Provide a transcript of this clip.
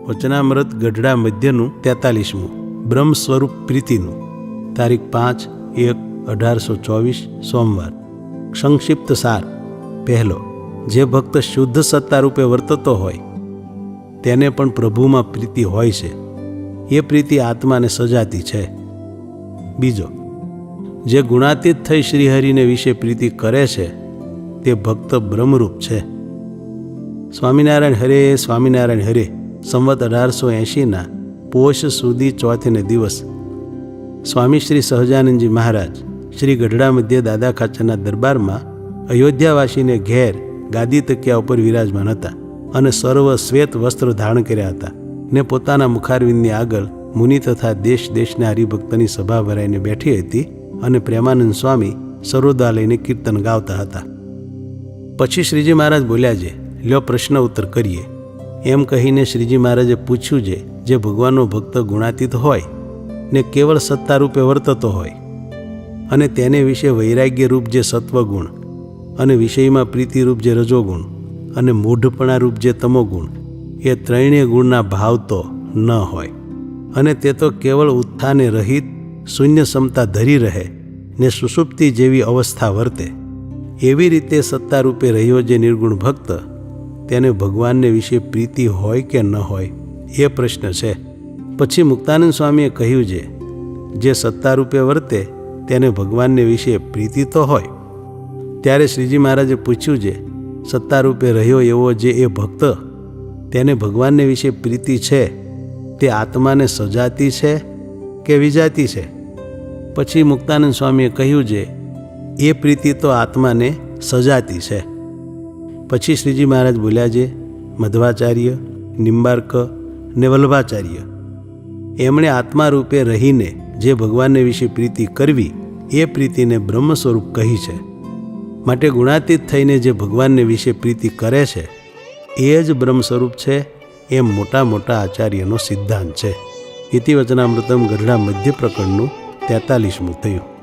વચનામૃત ગઢડા મધ્યનું 43મું બ્રહ્મ સ્વરૂપ પ્રીતિનું તારીખ 5/1/1824 સોમવાર. સંક્ષિપ્ત સાર. પહેલો, જે ભક્ત શુદ્ધ સત્તા રૂપે વર્તતો હોય તેને પણ પ્રભુમાં પ્રીતિ હોય છે. એ પ્રીતિ આત્માને સજાતી છે. બીજો, જે ગુણાતીત થઈ શ્રીહરિને વિશે પ્રીતિ કરે છે તે ભક્ત બ્રહ્મરૂપ છે. સ્વામિનારાયણ હરે સ્વામિનારાયણ હરે. સંવત 1880ના પોષ સુધી ચોથને દિવસ સ્વામી શ્રી સહજાનંદજી મહારાજ શ્રી ગઢડા મધ્ય દાદા ખાચરના દરબારમાં અયોધ્યાવાસીને ઘેર ગાદી તકિયા ઉપર વિરાજમાન હતા અને સર્વ શ્વેત વસ્ત્ર ધારણ કર્યા હતા ને પોતાના મુખારવિંદની આગળ મુનિ તથા દેશ દેશના હરિભક્તની સભા ભરાઈને બેઠી હતી અને પ્રેમાનંદ સ્વામી સરોદા લઈને કીર્તન ગાવતા હતા. પછી શ્રીજી મહારાજ બોલ્યા છે, લ્યો પ્રશ્ન ઉત્તર કરીએ. એમ કહીને શ્રીજી મહારાજે પૂછ્યું છે, જે ભગવાનનો ભક્ત ગુણાતીત હોય ને કેવળ સત્તા રૂપે વર્તતો હોય અને તેને વિશે વૈરાગ્ય રૂપ જે સત્વગુણ અને વિષયમાં પ્રીતિરૂપ જે રજોગુણ અને મૂઢપણા રૂપ જે તમોગુણ, એ ત્રણેય ગુણના ભાવ તો ન હોય અને તે તો કેવળ ઉત્થાને રહિત શૂન્ય ક્ષમતા ધરી રહે ને સુષુપ્તિ જેવી અવસ્થા વર્તે, એવી રીતે સત્તા રૂપે રહ્યો જે નિર્ગુણ ભક્ત, તેને ભગવાનને વિશે પ્રીતિ હોય કે ન હોય એ પ્રશ્ન છે. પછી મુક્તાનંદ સ્વામીએ કહ્યું છે, જે સત્તા રૂપે વર્તે તેને ભગવાનને વિશે પ્રીતિ તો હોય. ત્યારે શ્રીજી મહારાજે પૂછ્યું છે, સત્તા રૂપે રહ્યો એવો જે એ ભક્ત, તેને ભગવાનને વિશે પ્રીતિ છે તે આત્માને સજાતી છે કે વિજાતી છે? પછી મુક્તાનંદ સ્વામીએ કહ્યું છે, એ પ્રીતિ તો આત્માને સજાતી છે. પછી શ્રીજી મહારાજ બોલ્યા છે, મધ્વાચાર્ય, નિંબાર્ક ને વલ્ભાચાર્ય એમણે આત્મા રૂપે રહીને જે ભગવાનને વિશે પ્રીતિ કરવી એ પ્રીતિને બ્રહ્મ સ્વરૂપ કહી છે. માટે ગુણાતીત થઈને જે ભગવાનને વિશે પ્રીતિ કરે છે એ જ બ્રહ્મ સ્વરૂપ છે, એમ મોટા મોટા આચાર્યનો સિદ્ધાંત છે. ઇતિ વચનામૃતમ ગઢડા મધ્ય પ્રકરણનું 43મું થયું.